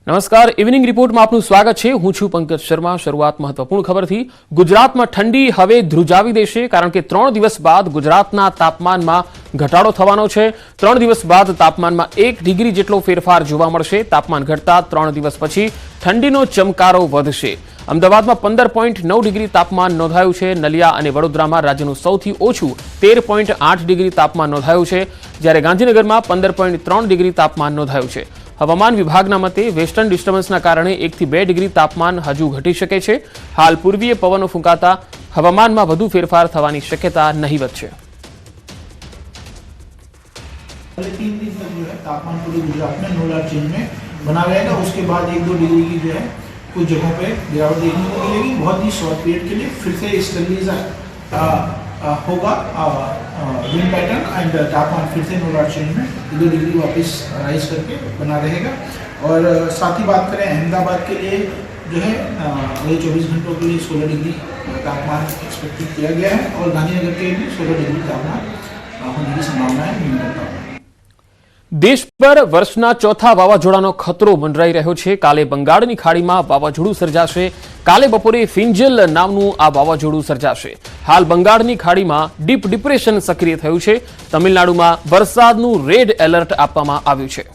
નમસ્કાર, ઇવનિંગ રિપોર્ટમાં આપનું સ્વાગત છે। હું છું પંકજ શર્મા। શરૂઆત મહત્વપૂર્ણ ખબરથી। ગુજરાતમાં ઠંડી હવે ધ્રુજાવી દેશે, કારણ કે 3 દિવસ બાદ ગુજરાતના તાપમાનમાં ઘટાડો થવાનો છે। 3 દિવસ બાદ તાપમાનમાં 1 ડિગ્રી જેટલો ફેરફાર જોવા મળશે। તાપમાન ઘટતા 3 દિવસ પછી ઠંડીનો ચમકારો વધશે। અમદાવાદમાં 15.9 ડિગ્રી તાપમાન નોંધાયું છે। નલિયા અને વડોદરામાં રાજ્યનું સૌથી ઓછું 13.8 ડિગ્રી તાપમાન નોંધાયું છે, જ્યારે ગાંધીનગરમાં 15.3 ડિગ્રી તાપમાન નોંધાયું છે। હવામાન વિભાગના મતે વેસ્ટર્ન ડિસ્ટર્બન્સના કારણે 1 થી 2 ડિગ્રી તાપમાન હજુ ઘટી શકે છે। હાલ પૂર્વીય પવનો ફૂંકાતા હવામાનમાં વધુ ફેરફાર થવાની શક્યતા નહીવત છે। 3 दिन तक जो है तापमान पूरे गुजरात में नो लार्ज चेंज में बना रहेगा। उसके बाद 1-2 डिग्री की जो है कुछ जगहों पे गिरावट देखने को मिलेगी। बहुत ही शॉर्ट पीरियड के लिए फिर से स्टेबलाइज होगा विंड पैटर्न एंड तापमान फिर से नो लार्ज चेंज में 2 डिग्री वापस राइज करके बना रहेगा। और साथ ही बात करें अहमदाबाद के लिए जो है अगले 24 घंटों के लिए 16 डिग्री तापमान एक्सपेक्टेड किया गया है और गांधीनगर के लिए 16 डिग्री तापमान होने की संभावना है न्यूनतम तापमान। देश पर वर्षना चौथा वावाझोड़ानो खतरो मंडराई रह्यो छे। काले बंगाळनी खाड़ीमां वावाझोड़ुं सर्जाशे। काले बपोरे फिंजल नामनुं आ वावाझोड़ुं सर्जाशे। हाल बंगाळनी खाड़ीमां डीप डिप्रेशन सक्रिय थयुं छे। तमिलनाडुमां वरसादनुं रेड एलर्ट आपवामां आव्युं छे।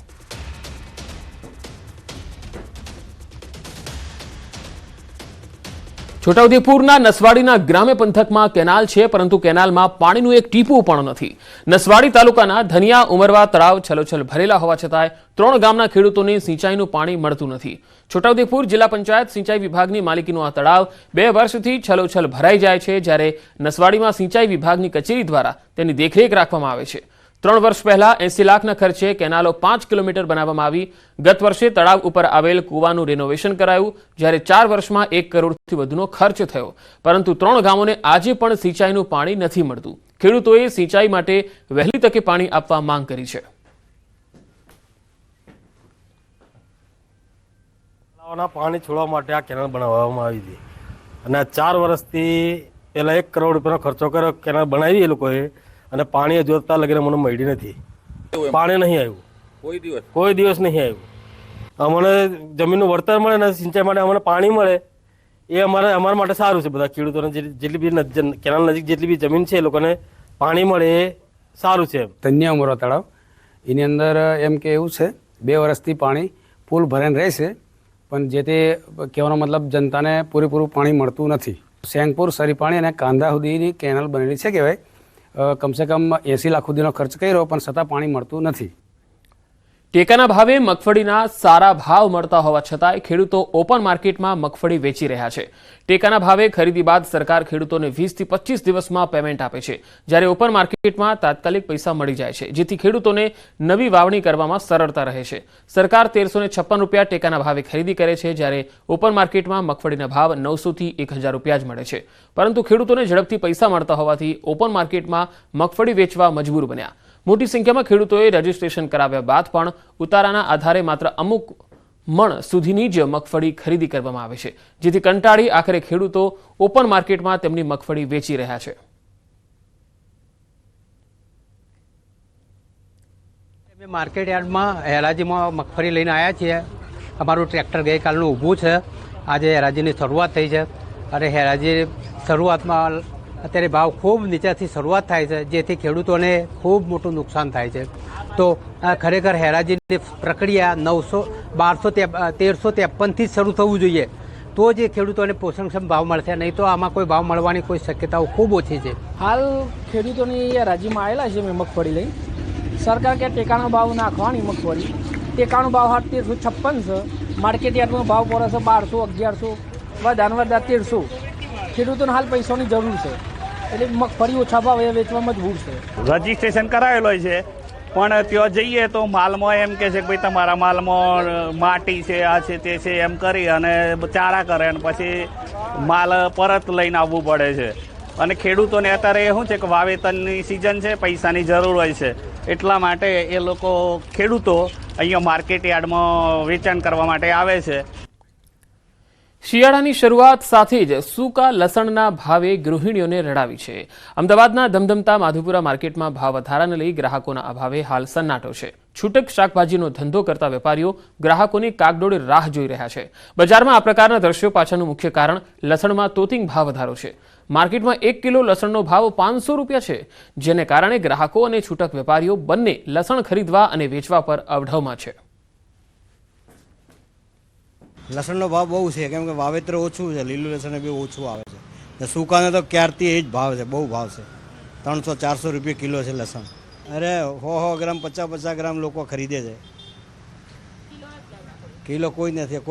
છોટાઉદેપુરના નસવાડીના ગ્રામ્ય પંથકમાં કેનાલ છે, પરંતુ કેનાલમાં પાણીનું એક ટીપું પણ નથી। નસવાડી તાલુકાના ધનિયા ઉમરવા તળાવ છલોછલ ભરેલા હોવા છતાંય 3 ગામના ખેડૂતોને સિંચાઈનું પાણી મળતું નથી। છોટાઉદેપુર જિલ્લા પંચાયત સિંચાઈ વિભાગની માલિકીનું આ તળાવ 2 વર્ષથી છલોછલ ભરાઈ જાય છે, જ્યારે નસવાડીમાં સિંચાઈ વિભાગની કચેરી દ્વારા તેની દેખરેખ રાખવામાં આવે છે। 3 વર્ષ પહેલા 80 લાખના ખર્ચે કેનાલો 5 કિલોમીટર બનાવવામાં આવી। ગત વર્ષે તળાવ ઉપર આવેલ કૂવાનું રેનોવેશન કરાયું, જ્યારે 4 વર્ષમાં 1 કરોડથી વધુનો ખર્ચ થયો, પરંતુ 3 ગામોને આજે પણ સિંચાઈનું પાણી નથી મળતું। ખેડૂતોએ સિંચાઈ માટે વહેલી તકે પાણી આપવા માંગ કરી છે। પાણી છોડવા માટે આ કેનાલ બનાવવામાં આવી હતી અને 4 વર્ષથી પહેલા 1 કરોડ રૂપિયાનો ખર્ચો કર્યો કેનાલ બનાવી એ લોકોએ, અને પાણી જોતા લગીને મને મળી નથી। પાણી નહીં આવ્યું, કોઈ દિવસ નહીં આવ્યું। અમને જમીનનું વળતર મળે ને સિંચાઈ માટે અમને પાણી મળે એ અમારા માટે સારું છે। બધા ખેડૂતોને જેટલી બી કેનાલ નજીક જેટલી બી જમીન છે એ લોકોને પાણી મળે એ સારું છે। ધનિયા ઉમરવા તળાવ એની અંદર એમ કે એવું છે 2 વર્ષથી પાણી ફૂલ ભરાઈને રહેશે, પણ જે તે કહેવાનો મતલબ જનતાને પૂરેપૂરું પાણી મળતું નથી। સેંગપુર સરીપાણી અને કાંદા સુધીની કેનાલ બનેલી છે કહેવાય। कम से कम 80 लाख सुधीनो खर्च कर्यो पण छतां पाणी मळतुं नथी। ટેકાના ભાવે મગફળીના સારા ભાવ મળતા હોવા છતાંય ખેડૂતો ઓપન માર્કેટમાં મગફળી વેચી રહ્યા છે। ટેકાના ભાવે ખરીદી બાદ સરકાર ખેડૂતોને 20 થી 25 દિવસમાં પેમેન્ટ આપે છે, જ્યારે ઓપન માર્કેટમાં તાત્કાલિક પૈસા મળી જાય છે, જેથી ખેડૂતોને નવી વાવણી કરવામાં સરળતા રહે છે। સરકાર 1356 રૂપિયા ટેકાના ભાવે ખરીદી કરે છે, જ્યારે ઓપન માર્કેટમાં મગફળીના ભાવ 900 થી 1000 રૂપિયા જ મળે છે, પરંતુ ખેડૂતોને ઝડપથી પૈસા મળતા હોવાથી ઓપન માર્કેટમાં મગફળી વેચવા મજબૂર બન્યા। મોટી સંખ્યામાં ખેડૂતોએ રજીસ્ટ્રેશન કરાવ્યા બાદ પણ ઉતારાના આધારે માત્ર અમુક મણ સુધીની જ મગફળી ખરીદી કરવામાં આવે છે, જેથી કંટાળી આખરે ખેડૂતો ઓપન માર્કેટમાં તેમની મગફળી વેચી રહ્યા છે। અમે માર્કેટ યાર્ડમાં હેરાજીમાં મગફળી લઈને આવ્યા છીએ। અમારું ટ્રેક્ટર ગઈકાલનું ઊભું છે। આજે હેરાજીની શરૂઆત થઈ છે અને હેરાજી શરૂઆતમાં અત્યારે ભાવ ખૂબ નીચેથી શરૂઆત થાય છે, જેથી ખેડૂતોને ખૂબ મોટું નુકસાન થાય છે। તો ખરેખર હેરાજીની પ્રક્રિયા 1353થી શરૂ થવું જોઈએ, તો જ ખેડૂતોને પોષણક્ષમ ભાવ મળશે, નહીં તો આમાં કોઈ ભાવ મળવાની કોઈ શક્યતાઓ ખૂબ ઓછી છે। હાલ ખેડૂતોની હેરાજીમાં આવેલા છે મેં મગફળી લઈ। સરકાર કે ટેકાનો ભાવ નાખવાની મગફળી, ટેકાનો ભાવ 1356 છે, માર્કેટ યાર્ડનો ભાવ પડે છે 1200 1100, વધારે વધારે 1300। ખેડૂતોને હાલ પૈસાની જરૂર છે, એટલે મગફળી ઓછા ભાવે વેચવા મજબૂર છે। રજીસ્ટ્રેશન કરાવેલો છે, પણ ત્યાં જઈએ તો માલમાં એમ કહે છે કે ભાઈ તમારા માલમાં માટી છે, આ છે તે છે એમ કરી અને ચારા કરે, અને પછી માલ પરત લઈને આવવું પડે છે। અને ખેડૂતોને અત્યારે શું છે કે વાવેતરની સિઝન છે, પૈસાની જરૂર હોય છે, એટલા માટે એ લોકો ખેડૂતો અહીંયા માર્કેટ યાર્ડમાં વેચાણ કરવા માટે આવે છે। શિયાળાની શરૂઆત સાથે જ સૂકા લસણના ભાવે ગૃહિણીઓને રડાવી છે. અમદાવાદના ધમધમતા માધુપુરા માર્કેટમાં ભાવ વધારાને લઈ ગ્રાહકોના અભાવે હાલ સન્નાટો છે. છૂટક શાકભાજીનો ધંધો કરતા વેપારીઓ ગ્રાહકોની કાગડોળે રાહ જોઈ રહ્યા છે. બજારમાં આ પ્રકારના દ્રશ્યો પાછળનું મુખ્ય કારણ લસણમાં તોતિંગ ભાવ વધારો છે. માર્કેટમાં 1 કિલો લસણનો ભાવ 500 રૂપિયા છે, જેને કારણે ગ્રાહકો અને છૂટક વેપારીઓ બંને લસણ ખરીદવા અને વેચવા પર અવઢવમાં છે. લસણનો ભાવ બહુ છે, કેમ કે વાવેતર ઓછું છે, લીલું લસણ બી ઓછું આવે છે ને સૂકાને તો ક્યારથી એ જ ભાવ છે, બહુ ભાવ છે. 300-400 રૂપિયા કિલો છે લસણ. અરે 100 ગ્રામ 50 ગ્રામ લોકો ખરીદે છે. કિલો કોઈ નથી,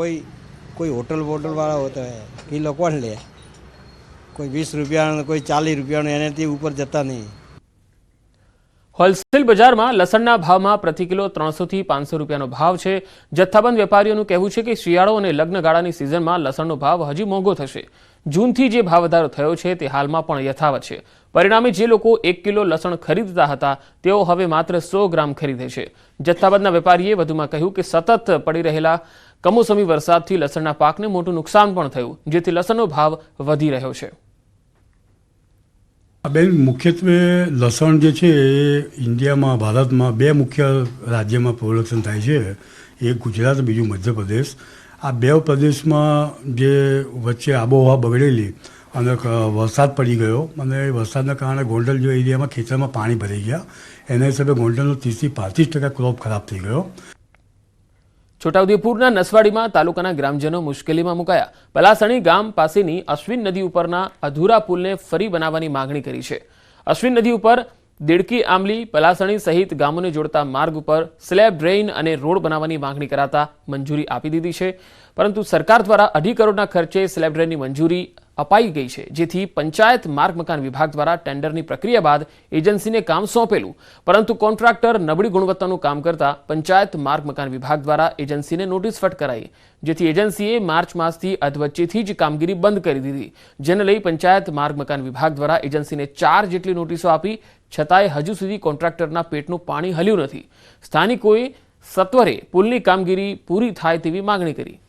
કોઈ હોટલવાળા હોય તો કિલો કોણ લે? કોઈ 20 રૂપિયાનો, કોઈ 40 રૂપિયાનો, એનાથી ઉપર જતા નહીં. હોલસેલ બજારમાં લસણના ભાવમાં પ્રતિ કિલો 300 થી 500 રૂપિયાનો ભાવ છે. જથ્થાબંધ વેપારીઓનું કહેવું છે કે શિયાળો અને લગ્નગાળાની સિઝનમાં લસણનો ભાવ હજી મોંઘો થશે. જૂનથી જે ભાવ વધારો થયો છે તે હાલમાં પણ યથાવત છે. પરિણામે જે લોકો 1 કિલો લસણ ખરીદતા હતા તેઓ હવે માત્ર 100 ગ્રામ ખરીદે છે. જથ્થાબંધના વેપારીએ વધુમાં કહ્યું કે સતત પડી રહેલા કમોસમી વરસાદથી લસણના પાકને મોટું નુકસાન પણ થયું, જેથી લસણનો ભાવ વધી રહ્યો છે. બેન, મુખ્યત્વે લસણ જે છે એ ઇન્ડિયામાં, ભારતમાં 2 મુખ્ય રાજ્યમાં પ્રોડક્શન થાય છે. એક ગુજરાત, બીજું મધ્યપ્રદેશ. આ 2 પ્રદેશમાં જે વચ્ચે આબોહવા બગડેલી અને વરસાદ પડી ગયો અને વરસાદના કારણે ગોંડલ જેવા એરિયામાં ખેતરમાં પાણી ભરાઈ ગયા. એના હિસાબે ગોંડલનો 30 થી 35% ક્રોપ ખરાબ થઈ ગયો. છોટાઉદેપુરના નસવાડીમાં તાલુકાના ગ્રામજનો મુશ્કેલીમાં મુકાયા. પલાસણી ગામ પાસેની અશ્વિન નદી ઉપરના અધૂરા પુલને ફરી બનાવવાની માંગણી કરી છે. અશ્વિન નદી ઉપર દેડકી, આમલી, પલાસણી સહિત ગામોને જોડતા માર્ગ ઉપર સ્લેબ, ડ્રેઇન અને રોડ બનાવવાની માંગણી કરાતા મંજૂરી આપી દીધી છે. પરંતુ સરકાર દ્વારા 2.5 કરોડના ખર્ચે સ્લેબ ડ્રેઇનની મંજૂરી અપાઈ ગઈ છે, જેથી પંચાયત માર્ગ મકાન વિભાગ દ્વારા ટેન્ડરની પ્રક્રિયા બાદ એજન્સીને કામ સોંપેલું. પરંતુ કોન્ટ્રાક્ટર નબળી ગુણવત્તાનું કામ કરતા પંચાયત માર્ગ મકાન વિભાગ દ્વારા એજન્સીને નોટિસ ફટકારાઈ, જેથી એજન્સીએ માર્ચ માસથી અધવચ્ચેથી જ કામગીરી બંધ કરી દીધી. જેને લઈ પંચાયત માર્ગ મકાન વિભાગ દ્વારા એજન્સીને 4 જેટલી નોટિસો આપી, છતાંય હજુ સુધી કોન્ટ્રાક્ટરના પેટનું પાણી હલ્યું નથી. સ્થાનિકોએ સત્વરે પુલની કામગીરી પૂરી થાય તેવી માંગણી કરી.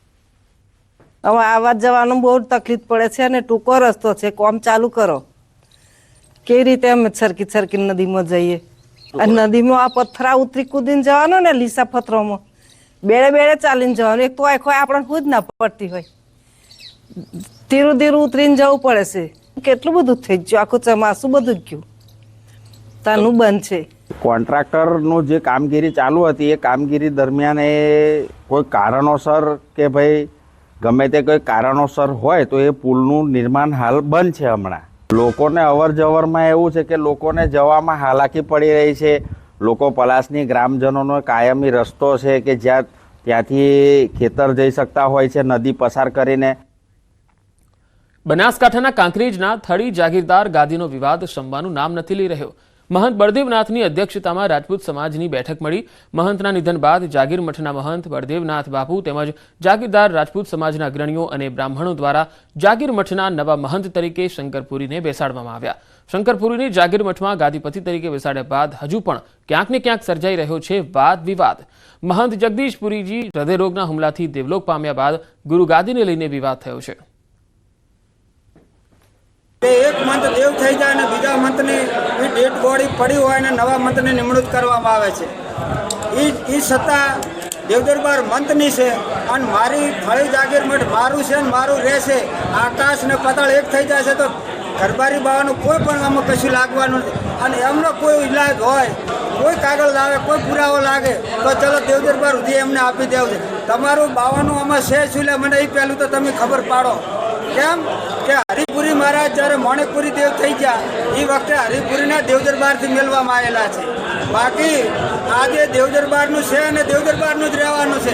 હવે આવવા જવાનું બહુ તકલીફ પડે છે અને ટૂંકો રસ્તો છે, કોમ ચાલુ કરો. કેવી રીતે અમે સરકી નદીમાં જઈએ? આ નદીમાં આ પથ્થરા ઉતરી કૂદીને જવાનું ને, લીસા પથ્થરોમાં બેડે ચાલીને જવાનું. એક તો આખો આપણને ખુદ ના પડતી હોય, ધીરું ઉતરીને જવું પડે છે. કેટલું બધું થઈ ગયું, આખું ચોમાસું બધું ગયું, તાનું બંધ છે. કોન્ટ્રાક્ટરનું જે કામગીરી ચાલુ હતી એ કામગીરી દરમિયાન એ કોઈ કારણોસર કે ભાઈ ગમે તે કોઈ કારણોસર હોય તો એ પુલનું નિર્માણ હાલ બંધ છે. હમણાં લોકોને અવર જવરમાં એવું છે કે લોકોને જવામાં હાલાકી પડી રહી છે. લોકો પલાસની ગ્રામજનોનો કાયમી રસ્તો છે કે ત્યાંથી ખેતર જઈ શકતા હોય છે નદી પસાર કરીને. બનાસકાંઠાના કાંકરેજના થળી જાગીરદાર ગાદીનો વિવાદ શમવાનું નામ નથી લઈ રહ્યો. મહંત બળદેવનાથની અધ્યક્ષતામાં રાજપૂત સમાજની બેઠક મળી. મહંતના નિધન બાદ જાગીર મઠના મહંત બળદેવનાથ બાપુ તેમજ જાગીરદાર રાજપૂત સમાજના અગ્રણીઓ અને બ્રાહ્મણો દ્વારા જાગીર મઠના નવા મહંત તરીકે શંકરપુરીને બેસાડવામાં આવ્યા. શંકરપુરીને જાગીર મઠમાં ગાદીપતિ તરીકે બેસાડ્યા બાદ હજુ પણ ક્યાંક ને ક્યાંક સર્જાઈ રહ્યો છે વાદ વિવાદ. મહંત જગદીશપુરીજી હૃદયરોગના હુમલાથી દેવલોક પામ્યા બાદ ગુરુગાદીને લઈને વિવાદ થયો છે. એક મંત દેવ થઈ જાય અને બીજા મંતની ડેડ બોડી પડી હોય અને નવા મંતની નિમણૂક કરવામાં આવે છે. એ સત્તા દેવદરબાર મંતની છે અને મારી થળી જાગીર મઠ મારું છે ને મારું રહેશે. આકાશ ને પાતાળ એક થઈ જાય છે તો ગરબારી બાવાનું કોઈ પણ આમાં કશું લાગવાનું નથી. અને એમનો કોઈ ઇલાજ હોય, કોઈ કાગળ લાવે, કોઈ પુરાવો લાગે તો ચલો દેવદરબાર સુધી એમને આપી દેવું છે. તમારું બાવાનું આમાં છે શું લે મને એ પહેલું તો તમે ખબર પાડો. કેમ કે હરિપુરી મહારાજ જ્યારે મોણેકપુરી દેવ થઈ ગયા એ વખતે હરિપુરીના દેવદરબારથી મેળવામાં આવેલા છે. બાકી આજે દેવદરબારનું છે અને દેવદરબારનું જ રહેવાનું છે.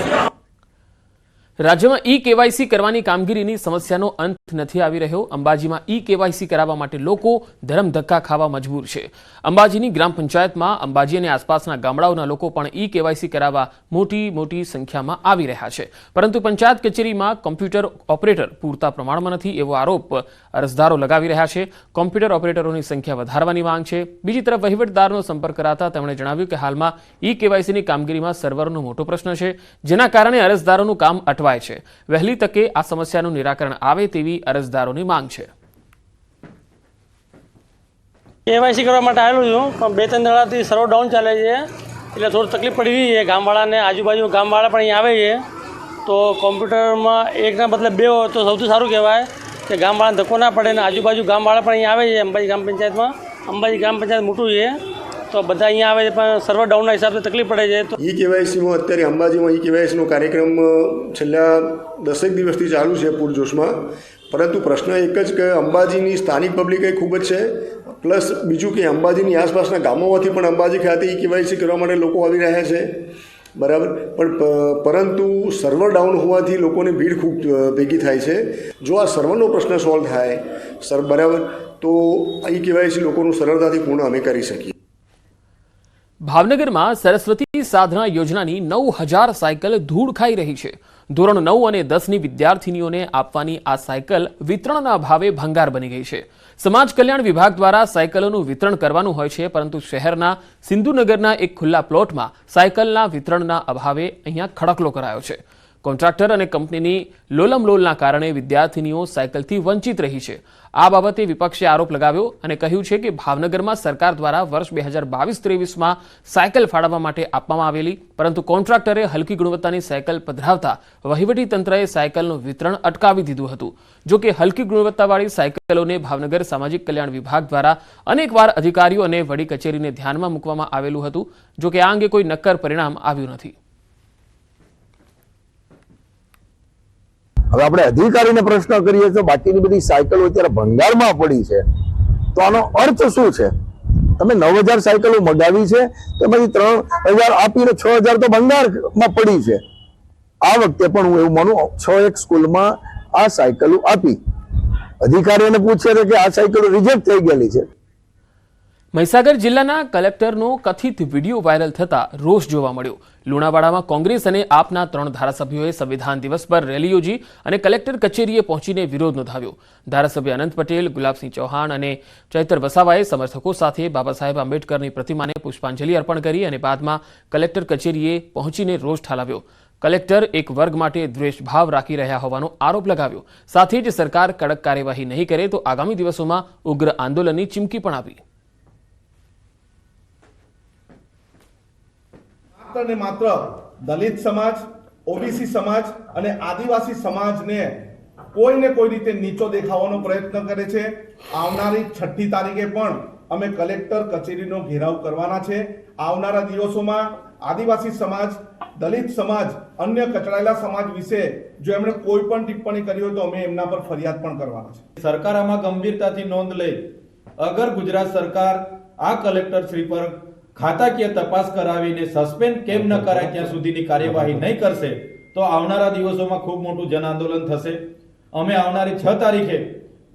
રાજ્યમાં ઈ-કેવાયસી કરવાની કામગીરીની સમસ્યાનો અંત નથી આવી રહ્યો. અંબાજીમાં ઈ-કેવાયસી કરાવવા માટે લોકો ધરમધક્કા ખાવા મજબૂર છે. અંબાજીની ગ્રામ પંચાયતમાં અંબાજી અને આસપાસના ગામડાઓના લોકો પણ ઈ-કેવાયસી કરાવવા મોટી સંખ્યામાં આવી રહ્યા છે. પરંતુ પંચાયત કચેરીમાં કોમ્પ્યુટર ઓપરેટર પૂરતા પ્રમાણમાં નથી એવો આરોપ અરજદારો લગાવી રહ્યા છે. કોમ્પ્યુટર ઓપરેટરોની સંખ્યા વધારવાની માંગ છે. બીજી તરફ વહીવટદારનો સંપર્ક કરાતા તેમણે જણાવ્યું કે હાલમાં ઈ-કેવાયસીની કામગીરીમાં સર્વરનો મોટો પ્રશ્ન છે, જેના કારણે અરજદારોનું કામ અટવાય અટવાય છે. વહેલી તકે આ સમસ્યાનું નિરાકરણ આવે તેવી અરજદારોની માંગ છે. કેવાયસી કરવા માટે આવેલું છું, પણ 2-3 દાડાથી સર્વર ડાઉન ચાલે છે, એટલે થોડી તકલીફ પડી રહી છે. ગામવાળાને આજુબાજુ ગામવાળા પણ અહીં આવે છે, તો કોમ્પ્યુટરમાં એકના બદલે 2 હોય તો સૌથી સારું કહેવાય કે ગામવાળાને ધક્કો ના પડે. ને આજુબાજુ ગામવાળા પણ અહીં આવે છે. અંબાજી ગ્રામ પંચાયતમાં અંબાજી ગ્રામ પંચાયત મોટું છે, તો બધા અહીંયા આવે છે, પણ સર્વર ડાઉનના હિસાબે તકલીફ પડે છે. તો કેવાયસીમાં અત્યારે અંબાજીમાં કેવાયસીનો કાર્યક્રમ છેલ્લા 10 દિવસથી ચાલુ છે પૂરજોશમાં, પરંતુ પ્રશ્ન એક જ કે અંબાજીની સ્થાનિક પબ્લિક ખૂબ જ છે, પ્લસ બીજું કે અંબાજીની આસપાસના ગામોમાંથી પણ અંબાજી ખાતે કેવાયસી કરવા માટે લોકો આવી રહ્યા છે, બરાબર. પણ પરંતુ સર્વર ડાઉન હોવાથી લોકોની ભીડ ખૂબ ભેગી થાય છે. જો આ સર્વરનો પ્રશ્ન સોલ્વ થાય બરાબર, તો કેવાયસી લોકોનું સરળતાથી પૂર્ણ અમે કરી શકીએ. ભાવનગરમાં સરસ્વતી સાધના યોજનાની 9000 સાયકલ ધૂળ ખાઈ રહી છે. ધોરણ 9 અને 10ની વિદ્યાર્થીનીઓને આપવાની આ સાયકલ વિતરણના ભાવે ભંગાર બની ગઈ છે. સમાજ કલ્યાણ વિભાગ દ્વારા સાયકલોનું વિતરણ કરવાનું હોય છે, પરંતુ શહેરના સિંધુનગરના એક ખુલ્લા પ્લોટમાં સાયકલના વિતરણના અભાવે અહીંયા ખડકલો કરાયો છે. કોન્ટ્રાક્ટર અને કંપનીની લોલમલોલના કારણે વિદ્યાર્થીનીઓ સાયકલથી વંચિત રહી છે. આ બાબતે વિપક્ષે આરોપ લગાવ્યો અને કહ્યું છે કે ભાવનગરમાં સરકાર દ્વારા વર્ષ 2022-23માં સાયકલ ફાળવવા માટે આપવામાં આવેલી, પરંતુ કોન્ટ્રાક્ટરે હલકી ગુણવત્તાની સાયકલ પધરાવતા વહીવટી તંત્રએ સાયકલનું વિતરણ અટકાવી દીધું હતું. જો કે હલકી ગુણવત્તાવાળી સાયકલોને ભાવનગર સામાજિક કલ્યાણ વિભાગ દ્વારા અનેકવાર અધિકારીઓ અને વડી કચેરીને ધ્યાનમાં મૂકવામાં આવેલું હતું. જો કે આ અંગે કોઈ નક્કર પરિણામ આવ્યું નથી. હવે આપણે અધિકારીને પ્રશ્ન કરીએ તો બાકીની બધી સાયકલો અત્યારે ભંગારમાં પડી છે, તો આનો અર્થ શું છે? તમે 9000 સાયકલો મગાવી છે, તો પછી 3000 આપીને 6000 તો ભંગારમાં પડી છે. આ વખતે પણ હું એવું માનું 6 સ્કૂલમાં આ સાયકલો આપી, અધિકારીઓને પૂછે છે કે આ સાયકલો રિજેક્ટ થઈ ગયેલી છે. મહીસાગર જિલ્લાના કલેક્ટરનો કથિત વિડીયો વાયરલ થતા રોષ જોવા મળ્યો. લુણાવાડામાં કોંગ્રેસ અને આપના 3 ધારાસભ્યોએ સંવિધાન દિવસ પર રેલી યોજી અને કલેક્ટર કચેરીએ પહોંચીને વિરોધ નોંધાવ્યો. ધારાસભ્ય અનંત પટેલ, ગુલાબસિંહ ચૌહાણ અને ચૈતર વસાવાએ સમર્થકો સાથે બાબા સાહેબ આંબેડકરની પ્રતિમાને પુષ્પાંજલિ અર્પણ કરી અને બાદમાં કલેક્ટર કચેરીએ પહોંચીને રોષ ઠાલવ્યો. કલેક્ટર એક વર્ગ માટે દ્વેષભાવ રાખી રહ્યા હોવાનો આરોપ લગાવ્યો. સાથે જ સરકાર કડક કાર્યવાહી નહીં કરે તો આગામી દિવસોમાં ઉગ્ર આંદોલનની ચીમકી પણ આપી. ને માત્ર દલિત સમાજ, ઓબીસી સમાજ અને આદિવાસી સમાજને કોઈને કોઈ રીતે નીચો દેખાવાનો પ્રયત્ન કરે છે. આવનારી 6મી તારીખે પણ અમે કલેક્ટર કચેરીનો ઘેરાવ કરવાના છે. આવનારા દિવસોમાં આદિવાસી સમાજ, દલિત સમાજ, અન્ય કચડાયેલા સમાજ વિશે જો એમણે કોઈ પણ ટિપ્પણી કરી હોય તો અમે એમના પર ફરિયાદ પણ કરવાના છે. સરકાર આમાં ગંભીરતાથી નોંધ લે. અગર ગુજરાત સરકાર આ કલેક્ટર શ્રી પર ખાતાકીય તપાસ કરાવીને સસ્પેન્ડ કેમ ન કરાય ત્યાં સુધીની કાર્યવાહી નહીં કરશે તો આવનારા દિવસોમાં ખૂબ મોટું જન આંદોલન થશે. અમે આવનારી 6 તારીખે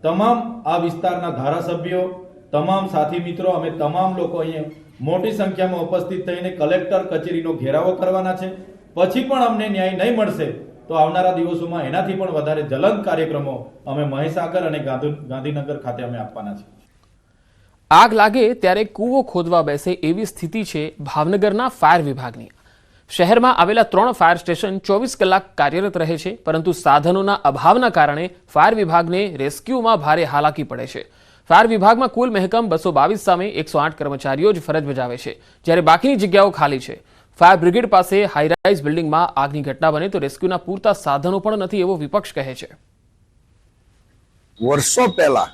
તમામ આ વિસ્તારના ધારાસભ્યો, તમામ સાથી મિત્રો, અમે તમામ લોકો અહીંયા મોટી સંખ્યામાં ઉપસ્થિત થઈને કલેક્ટર કચેરીનો ઘેરાવો કરવાના છે. પછી પણ અમને ન્યાય નહીં મળશે તો આવનારા દિવસોમાં એનાથી પણ વધારે જ્વલંત કાર્યક્રમો અમે મહીસાગર અને ગાંધીનગર ખાતે અમે આપવાના છે. આગ લાગે ત્યારે કૂવો ખોદવા બેસે એવી સ્થિતિ છે ભાવનગરના ફાયર વિભાગની. શહેરમાં આવેલા 3 ફાયર સ્ટેશન 24 કલાક કાર્યરત રહે છે, પરંતુ સાધનોના અભાવના કારણે ફાયર વિભાગને રેસ્ક્યુમાં ભારે હાલાકી પડે છે. ફાયર વિભાગમાં કુલ મહેકમ 222 સામે 108 કર્મચારીઓ જ ફરજ બજાવે છે, જ્યારે બાકીની જગ્યાઓ ખાલી છે. ફાયર બ્રિગેડ પાસે હાઈરાઇઝ બિલ્ડિંગમાં આગની ઘટના બને તો રેસ્ક્યુના પૂરતા સાધનો પણ નથી એવો વિપક્ષ કહે છે. વર્ષો પહેલા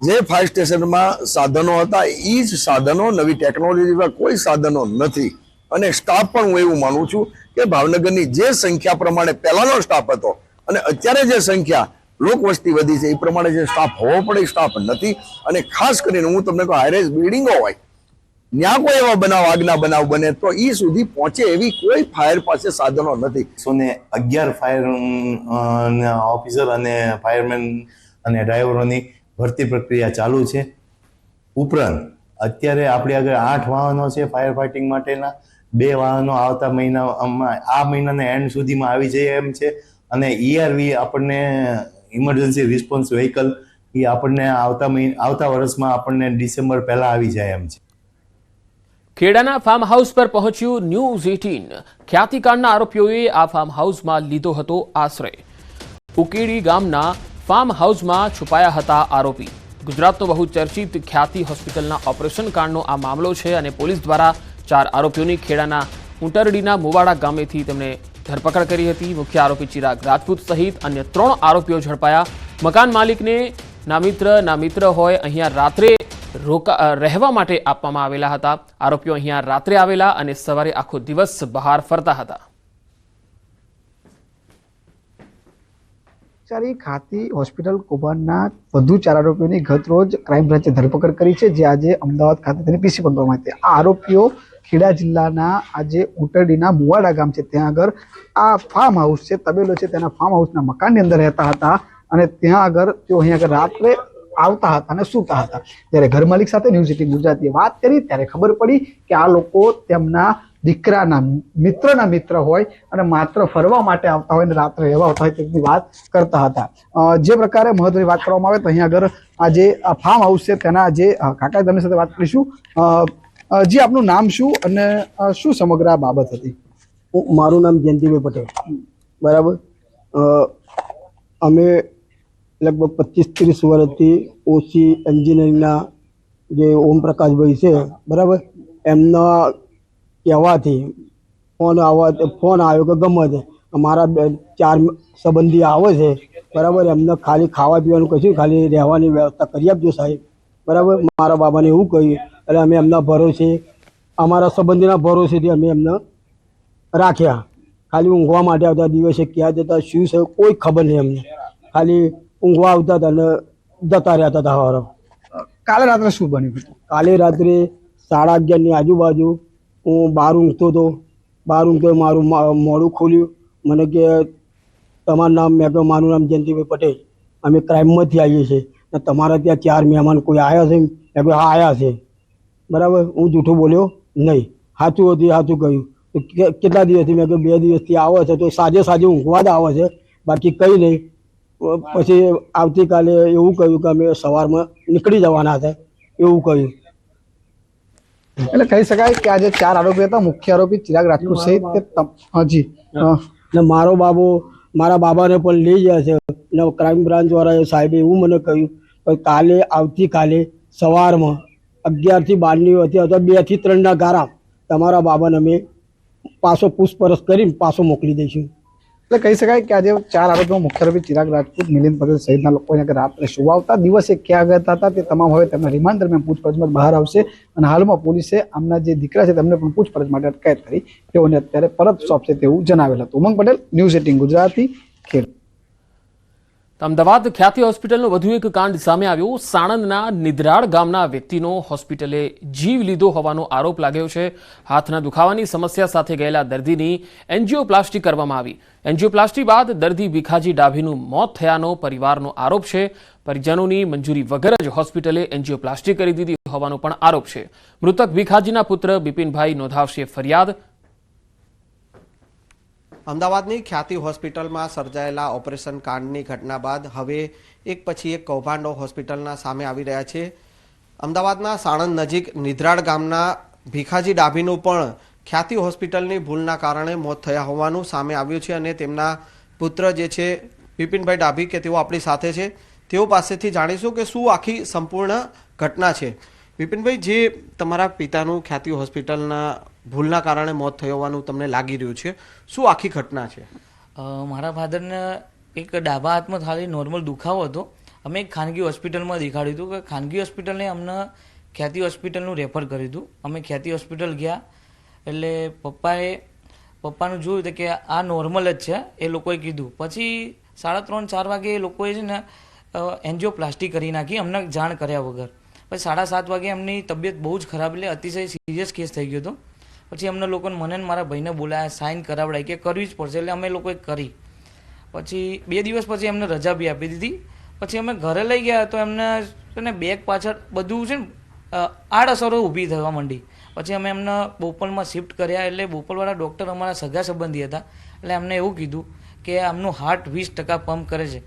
જે ફાયર સ્ટેશનમાં સાધનો હતા એ જ સાધનો, નવી ટેકનોલોજી જેવા કોઈ સાધનો નથી. અને સ્ટાફ પણ હું એવું માનું છું કે ભાવનગરની જે સંખ્યા પ્રમાણે પહેલાનો સ્ટાફ હતો અને અત્યારે જે સંખ્યા લોક વસ્તી વધી છે એ પ્રમાણે જે સ્ટાફ હોવો પડે એ સ્ટાફ નથી. અને ખાસ કરીને હું તમને કહું, હાઈરાઇઝ બિલ્ડિંગો હોય ત્યાં કોઈ એવા બનાવ, આગના બનાવ બને તો એ સુધી પહોંચે એવી કોઈ ફાયર પાસે સાધનો નથી. 111 ફાયર ઓફિસર અને ફાયરમેન અને ડ્રાઈવરોની ભરતી પ્રક્રિયા ચાલુ છે. ઉપરાંત અત્યારે આપણી આગળ 8 વાહનો છે ફાયર ફાઇટિંગ માટેના. 2 વાહનો આવતા મહિનામાં, આ મહિનાના એન્ડ સુધીમાં આવી જાય એમ છે. અને ERV આપણને ઇમરજન્સી રિસ્પોન્સ વ્હીકલ એ આપણને આવતા વર્ષમાં આપણને ડિસેમ્બર પહેલા આવી જાય એમ છે. ખેડાના ફાર્મ હાઉસ પર પહોંચ્યું ન્યૂઝ 18. ખ્યાતિકાંડના આરોપીઓએ આ ફાર્મ હાઉસમાં લીધો હતો આશ્રય. ઉકેડી ગામના ફાર્મ હાઉસમાં છુપાયા હતા આરોપી. ગુજરાતનો બહુ ચર્ચિત ખ્યાતિ હોસ્પિટલના ઓપરેશન કાંડનો આ મામલો છે અને પોલીસ દ્વારા 4 આરોપીઓની ખેડાના ઉંટરડીના મુવાડા ગામેથી તેમને ધરપકડ કરી હતી. મુખ્ય આરોપી ચિરાગ રાજપૂત સહિત અન્ય 3 આરોપીઓ ઝડપાયા. મકાન માલિકને ના મિત્ર હોય અહીંયા રાત્રે રહેવા માટે આપવામાં આવેલા હતા. આરોપીઓ અહીંયા રાત્રે આવેલા અને સવારે આખો દિવસ બહાર ફરતા હતા. ખાતી હોસ્પિટલ કૌભાંડના વધુ 4 આરોપીઓની ગત રોજ ક્રાઇમ બ્રાન્ચે ધરપકડ કરી છે, જે આજે અમદાવાદ ખાતે તેની પીસી કરવામાં આવી. આ આરોપીઓ ખેડા જિલ્લાના આજે ઉંટરડીના મુવાડા ગામ છે ત્યાં આગળ આ ફાર્મ હાઉસ છે, તબેલો છે, તેના ફાર્મ હાઉસના મકાનની અંદર રહેતા હતા અને ત્યાં આગળ તેઓ અહીંયા આગળ રાત્રે આવતા હતા અને સૂતા હતા. જ્યારે ઘર માલિક સાથે ન્યૂઝ 18 ગુજરાતીએ વાત કરી ત્યારે ખબર પડી કે આ લોકો તેમના દીકરાના મિત્રના મિત્ર હોય અને માત્ર ફરવા માટે આવતા હોય અને રાત્રે રહેવા આવતા હોય તેની વાત કરતા હતા. જે પ્રકારે મહત્વની વાત કરવામાં આવે તો અહીંયા આગળ આ જે ફાર્મ હાઉસ છે તેના જે કાકા તેમની સાથે વાત કરીશું. જી, આપનું નામ શું અને શું સમગ્ર આ બાબત હતી? મારું નામ જયંતિભાઈ પટેલ. બરાબર. અમે લગભગ 25-30 વર્ષથી ઓસી એન્જિનિયરિંગના જે ઓમપ્રકાશભાઈ છે, બરાબર, એમના કહેવાથી ફોન આવ્યો કે ગમે તે અમારા 4 સંબંધી આવે છે, બરાબર, એમને ખાલી ખાવા પીવાનું કશું, ખાલી રહેવાની વ્યવસ્થા કરી આપજો સાહેબ, બરાબર. મારા બાબાને એવું કહ્યું એટલે અમે એમના ભરોસે, અમારા સંબંધીના ભરોસેથી અમે એમને રાખ્યા. ખાલી ઊંઘવા માટે આવતા, દિવસે ક્યાં જતા શું છે કોઈ ખબર નહીં અમને. ખાલી ઊંઘવા આવતા હતા અને જતા રહેતા હતા. સવારે કાલે રાત્રે શું બન્યું? કાલે રાત્રે 11:30ની આજુબાજુ હું બહાર ઊંઘતો હતો. મારું મોડું ખોલ્યું. મને કે તમારું નામ? મેં કહ્યું મારું નામ જયંતિભાઈ પટેલ, અમે ક્રાઇમમાંથી આવીએ છીએ અને તમારા ત્યાં 4 મહેમાન કોઈ આવ્યા છે? મેં કહ્યું હા આવ્યા છે, બરાબર. હું જૂઠું બોલ્યો નહીં, સાચું હતું સાચું કહ્યું. તો કેટલા દિવસથી? મેં કહ્યું 2 દિવસથી આવે છે, તો સાંજે ઊંઘવા જ આવે છે, બાકી કંઈ નહીં. પછી આવતીકાલે એવું કહ્યું કે અમે સવારમાં નીકળી જવાના હતા, એવું કહ્યું. એટલે કહી શકાય કે આજે 4 આરોપી હતા. મુખ્ય આરોપી ચિરાગ રાજપૂત સહિત જી ને મારા બાબાને પણ લઈ ગયા છે ને ક્રાઇમ બ્રાન્ચ વાળાએ સાહેબે એવું મને કહ્યું કે આવતીકાલે સવારમાં 11 થી 12ની વચ્ચે અથવા 2 થી 3ના ગાળા તમારા બાબાને અમે પાછો પૂછપરછ કરીને પાછો મોકલી દઈશું. એટલે કહી શકાય કે આજે 4 આરોપીઓ મુખ્ય આરોપી ચિરાગ રાજપૂત, મિલિંદ પટેલ સહિતના લોકો અહીંયા રાત્રે સુવા આવતા, દિવસે ક્યાં ગયા હતા તે તમામ હવે તેમના રિમાન્ડ દરમિયાન પૂછપરછમાં બહાર આવશે અને હાલમાં પોલીસે આમના જે દીકરા છે તેમને પણ પૂછપરછ માટે અટકાયત કરી તેઓને અત્યારે પરત સોંપશે તેવું જણાવેલ હતું. ઉમંગ પટેલ, ન્યૂઝ 18 ગુજરાતી, ખેડ. અમદાવાદ ખ્યાતિ હોસ્પિટલનો વધુ એક કાંડ સામે આવ્યો. સાણંદના નિદ્રાળ ગામના વ્યક્તિનો હોસ્પિટલે જીવ લીધો હોવાનો આરોપ લાગ્યો છે. હાથના દુખાવાની સમસ્યા સાથે ગયેલા દર્દીની એન્જિયોપ્લાસ્ટી કરવામાં આવી. એન્જિયોપ્લાસ્ટી બાદ દર્દી ભીખાજી ડાભીનું મોત થયાનો પરિવારનો આરોપ છે. પરિજનોની મંજૂરી વગર જ હોસ્પિટલે એન્જિયોપ્લાસ્ટી કરી દીધી હોવાનો પણ આરોપ છે. મૃતક ભીખાજીના પુત્ર બિપિનભાઈ નોંધાવશે ફરિયાદ. અમદાવાદની ખ્યાતિ હોસ્પિટલમાં સર્જાયેલા ઓપરેશન કાંડની ઘટના બાદ હવે એક પછી એક કૌભાંડો હોસ્પિટલના સામે આવી રહ્યા છે. અમદાવાદના સાણંદ નજીક નિદ્રાળ ગામના ભીખાજી ડાભીનું પણ ખ્યાતિ હોસ્પિટલની ભૂલના કારણે મોત થયા હોવાનું સામે આવ્યું છે અને તેમના પુત્ર જે છે બિપિનભાઈ ડાભી કે તેઓ આપણી સાથે છે, તેઓ પાસેથી જાણીશું કે શું આખી સંપૂર્ણ ઘટના છે. બિપિનભાઈ, જે તમારા પિતાનું ખ્યાતિ હોસ્પિટલના ભૂલના કારણે મોત થયું હોવાનું તમને લાગી રહ્યું છે, શું આખી ઘટના છે? મારા ફાધરને એક ડાબા હાથમાં ખાલી નોર્મલ દુખાવો હતો. અમે એક ખાનગી હોસ્પિટલમાં દેખાડ્યું હતું કે ખાનગી હોસ્પિટલને અમને ખ્યાતિ હોસ્પિટલનું રેફર કર્યું હતું. અમે ખ્યાતિ હોસ્પિટલ ગયા એટલે પપ્પાનું જોયું કે આ નોર્મલ જ છે, એ લોકોએ કીધું. પછી 3:30-4 વાગે એ લોકોએ છે ને એન્જિયોપ્લાસ્ટી કરી નાખી અમને જાણ કર્યા વગર. પછી 7:30 વાગે એમની તબિયત બહુ જ ખરાબ, એટલે અતિશય સિરિયસ કેસ થઈ ગયો હતો. પછી અમને લોકોને, મને મારા ભાઈને બોલાયા, સાઇન કરાવડાવી કે કરવી જ પડશે, એટલે અમે લોકોએ કરી. પછી 2 દિવસ પછી એમને રજા બી આપી દીધી. પછી અમે ઘરે લઈ ગયા તો એમને છે ને બેગ પાછળ બધું છે ને આડઅસરો ઊભી થવા માંડી. પછી અમે એમને બોપલમાં શિફ્ટ કર્યા. એટલે બોપલવાળા ડૉક્ટર અમારા સગા સંબંધી હતા, એટલે એમને એવું કીધું કે આમનું હાર્ટ 20% પમ્પ કરે છે,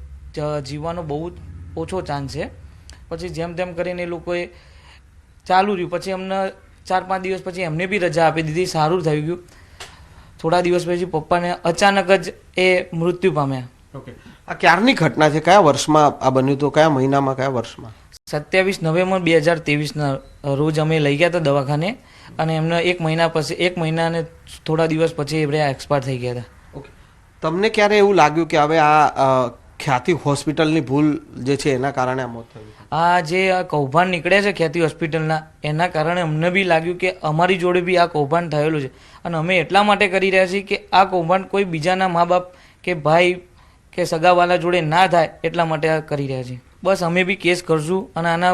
જીવવાનો બહુ ઓછો ચાન્સ છે. પછી જેમ તેમ કરીને એ લોકોએ ચાલુ રહ્યું. પછી અમને 4-5 દિવસ પછી એમને બી રજા આપી દીધી, સારું થઈ ગયું. થોડા દિવસ પછી પપ્પાને અચાનક જ એ મૃત્યુ પામ્યા. ઓકે, આ ક્યારની ઘટના છે? કયા વર્ષમાં આ બન્યું હતું? કયા મહિનામાં, કયા વર્ષમાં? 27 નવેમ્બર 2023ના રોજ અમે લઈ ગયા હતા દવાખાને, અને એમને 1 મહિના અને થોડા દિવસ પછી એમણે એક્સપાયર થઈ ગયા હતા. ઓકે, તમને ક્યારે એવું લાગ્યું કે હવે આ ખ્યાતિ હોસ્પિટલની ભૂલ જે છે એના કારણે આ મોત થયું? આ જે આ કૌભાંડ નીકળ્યા છે ખ્યાતિ હોસ્પિટલના, એના કારણે અમને બી લાગ્યું કે અમારી જોડે બી આ કૌભાંડ થયેલું છે, અને અમે એટલા માટે કરી રહ્યા છીએ કે આ કૌભાંડ કોઈ બીજાના મા બાપ કે ભાઈ કે સગાવાલા જોડે ના થાય, એટલા માટે આ કરી રહ્યા છીએ. બસ અમે બી કેસ કરશું અને આના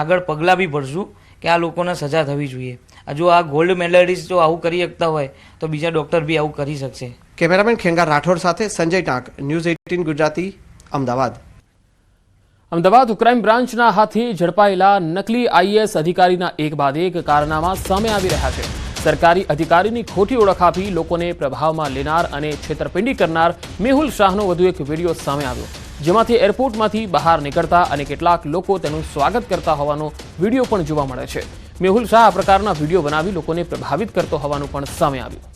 આગળ પગલાં બી ભરશું કે આ લોકોને સજા થવી જોઈએ. જો આ ગોલ્ડ મેડલિસ્ટ જો આવું કરી શકતા હોય તો બીજા ડૉક્ટર બી આવું કરી શકશે. કેમેરામેન ખેંગાર રાઠોડ સાથે સંજય ટાંક, ન્યૂઝ 18 ગુજરાતી, અમદાવાદ. અમદાવાદ ક્રાઇમ બ્રાન્ચના હાથે ઝડપાયેલા નકલી આઈએએસ અધિકારીના એક બાદ એક કારનામા સામે આવી રહ્યા છે. સરકારી અધિકારીની ખોટી ઓળખ આપી લોકોને પ્રભાવમાં લેનાર અને છેતરપિંડી કરનાર મેહુલ શાહનો વધુ એક વિડીયો સામે આવ્યો, જેમાંથી એરપોર્ટમાંથી બહાર નીકળતા અને કેટલાક લોકો તેનું સ્વાગત કરતા હોવાનો વિડીયો પણ જોવા મળે છે. મેહુલ શાહ આ પ્રકારના વિડીયો બનાવી લોકોને પ્રભાવિત કરતો હોવાનું પણ સામે આવ્યું.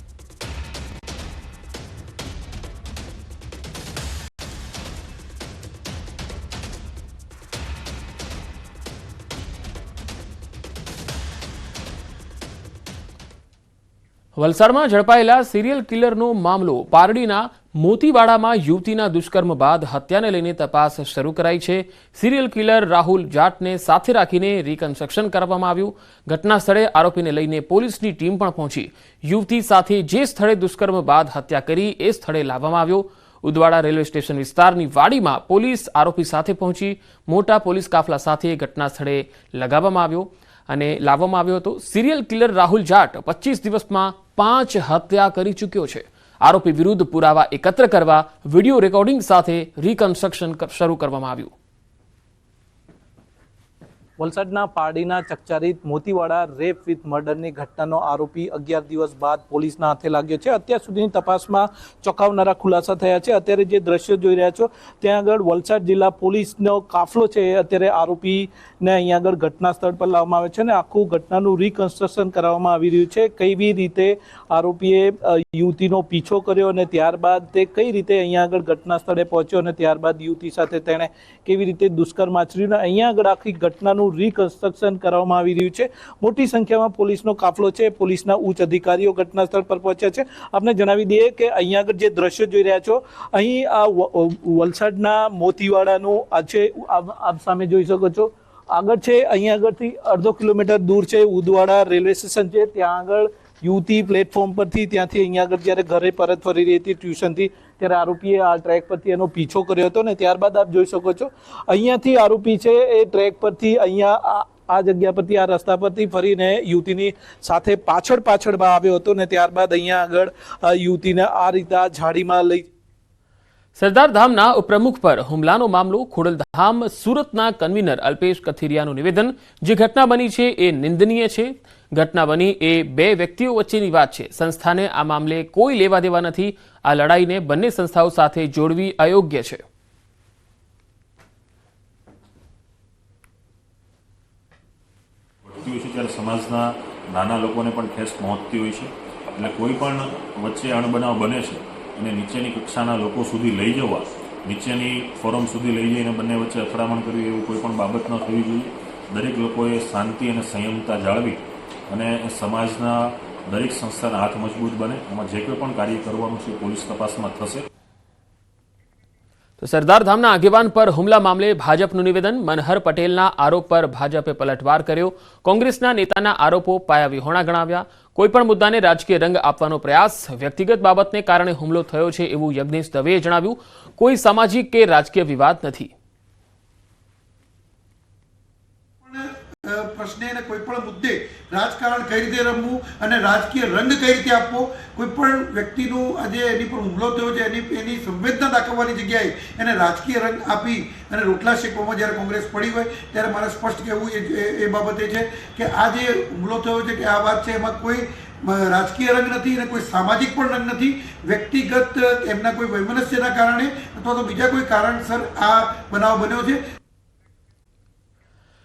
વલસાડમાં ઝડપાયેલા સિરિયલ કિલરનો મામલો. પારડીના મોતીવાડામાં યુવતીના દુષ્કર્મ બાદ હત્યાને લઈને તપાસ શરૂ કરાઈ છે. સિરિયલ કિલર રાહુલ જાટને સાથે રાખીને રિકન્સ્ટ્રક્શન કરવામાં આવ્યું. ઘટના સ્થળે આરોપીને લઈને પોલીસની ટીમ પણ પહોંચી. યુવતી સાથે જે સ્થળે દુષ્કર્મ બાદ હત્યા કરી એ સ્થળે લાવવામાં આવ્યો. ઉદવાડા રેલવે સ્ટેશન વિસ્તારની વાડીમાં પોલીસ આરોપી સાથે પહોંચી મોટા પોલીસ કાફલા સાથે ઘટના સ્થળે લગાવવામાં આવ્યો અને લાવવામાં આવ્યો હતો. સિરિયલ કિલર રાહુલ જાટ 25 દિવસમાં 5 હત્યા કરી ચૂક્યો છે. આરોપી વિરુદ્ધ પુરાવા એકત્ર કરવા વિડીયો રેકોર્ડિંગ સાથે રિકન્સ્ટ્રક્શન શરૂ કરવામાં આવ્યું. વલસાડના પારડીના ચકચારિત મોતીવાડા રેપ વિથ મર્ડરની ઘટનાનો આરોપી 11 દિવસ બાદ પોલીસના હાથે લાગ્યો છે. અત્યાર સુધીની તપાસમાં ચોંકાવનારા ખુલાસા થયા છે. અત્યારે જે દ્રશ્યો જોઈ રહ્યા છો ત્યાં આગળ વલસાડ જિલ્લા પોલીસનો કાફલો છે, અત્યારે આરોપીને અહીંયા આગળ ઘટના સ્થળ પર લાવવામાં આવે છે અને આખું ઘટનાનું રિકન્સ્ટ્રક્શન કરવામાં આવી રહ્યું છે. કેવી રીતે આરોપીએ યુવતીનો પીછો કર્યો અને ત્યારબાદ તે કઈ રીતે અહીંયા આગળ ઘટના સ્થળે પહોંચ્યો અને ત્યારબાદ યુવતી સાથે તેણે કેવી રીતે દુષ્કર્મ આચર્યું, અહીંયા આગળ આખી ઘટનાનું રિકન્સ્ટ્રક્શન કરવામાં આવી રહ્યું છે. મોટી સંખ્યામાં પોલીસનો કાફલો છે, પોલીસના ઉચ્ચ અધિકારીઓ ઘટના સ્થળ પર પહોંચ્યા છે. આપને જણાવી દઈએ કે અહીંયા આગળ જે દ્રશ્યો જોઈ રહ્યા છો, અહીં આ વલસાડના મોતીવાડાનું આ છે, આપ સામે જોઈ શકો છો. આગળ છે અહીંયા આગળથી 1/2 કિલોમીટર દૂર છે ઉદવાડા રેલવે સ્ટેશન છે. ત્યાં આગળ યુવતી પ્લેટફોર્મ પરથી ત્યાંથી અહીંયા આગળ જ્યારે ઘરે પરત ફરી રહી હતી ટ્યુશનથી, ત્યારે આરોપીએ આ ટ્રેક પરથી એનો પીછો કર્યો હતો ને ત્યારબાદ આપ જોઈ શકો છો અહીંયાથી આરોપી છે એ ટ્રેક પરથી અહીંયા આ જગ્યા પરથી આ રસ્તા પરથી ફરીને યુવતીની સાથે પાછળમાં આવ્યો હતો ને ત્યારબાદ અહીંયા આગળ યુવતીને આ રીતે ઝાડીમાં લઈ. સરદાર ધામના ઉપપ્રમુખ પર હુમલાનો મામલો. ખોડલધામ સુરતના કન્વીનર અલ્પેશ કથિરિયાનું નિવેદન. જે ઘટના બની છે એ નિંદનીય છે. ઘટના બની એ 2 વ્યક્તિઓ વચ્ચેની વાત છે. સંસ્થાને આ મામલે કોઈ લેવા દેવા નથી. આ લડાઈને બંને સંસ્થાઓ સાથે જોડવી અયોગ્ય છે. ત્યારે સમાજના નાના લોકોને પણ ઠેસ પહોંચતી હોય છે. એટલે કોઈ પણ વચ્ચે અણબનાવ બને છે અને નીચેની કક્ષાના લોકો સુધી લઈ જવા, નીચેની ફોરમ સુધી લઈ જઈને બંને વચ્ચે અથડામણ કરવી, એવું કોઈ પણ બાબત ન થવી જોઈએ. દરેક લોકોએ શાંતિ અને સંયમતા જાળવી અને સમાજના દરેક સંસ્થાના હાથ મજબૂત બને. એમાં જે કોઈ પણ કાર્ય કરવાનું છે પોલીસ તપાસમાં થશે. તો સરદાર ધામના આગેવાન પર હુમલા મામલે ભાજપનું નિવેદન. મનહર પટેલના આરોપ પર ભાજપે પલટવાર કર્યો. કોંગ્રેસના નેતાના આરોપો પાયાવિહોણા ગણાવ્યા. કોઈપણ મુદ્દાને રાજકીય રંગ આપવાનો પ્રયાસ. વ્યક્તિગત બાબતને કારણે હુમલો થયો છે એવું યજ્ઞેશ દવેએ જણાવ્યું. કોઈ સામાજિક કે રાજકીય વિવાદ નથી. પ્રશ્ને અને કોઈ પણ મુદ્દે રાજકારણ કઈ રીતે રમવું અને રાજકીય રંગ કઈ રીતે આપવો, કોઈ પણ વ્યક્તિનું આજે એની પર હુમલો થયો છે એની સંવેદના દાખવવાની જગ્યાએ એને રાજકીય રંગ આપી અને રોટલા શેકવામાં જ્યારે કોંગ્રેસ પડી હોય ત્યારે મારે સ્પષ્ટ કહેવું એ બાબતે છે કે આ જે હુમલો થયો છે કે આ વાત છે એમાં કોઈ રાજકીય રંગ નથી અને કોઈ સામાજિક પણ રંગ નથી. વ્યક્તિગત એમના કોઈ વૈમનસ્યના કારણે અથવા તો બીજા કોઈ કારણસર આ બનાવ બન્યો છે.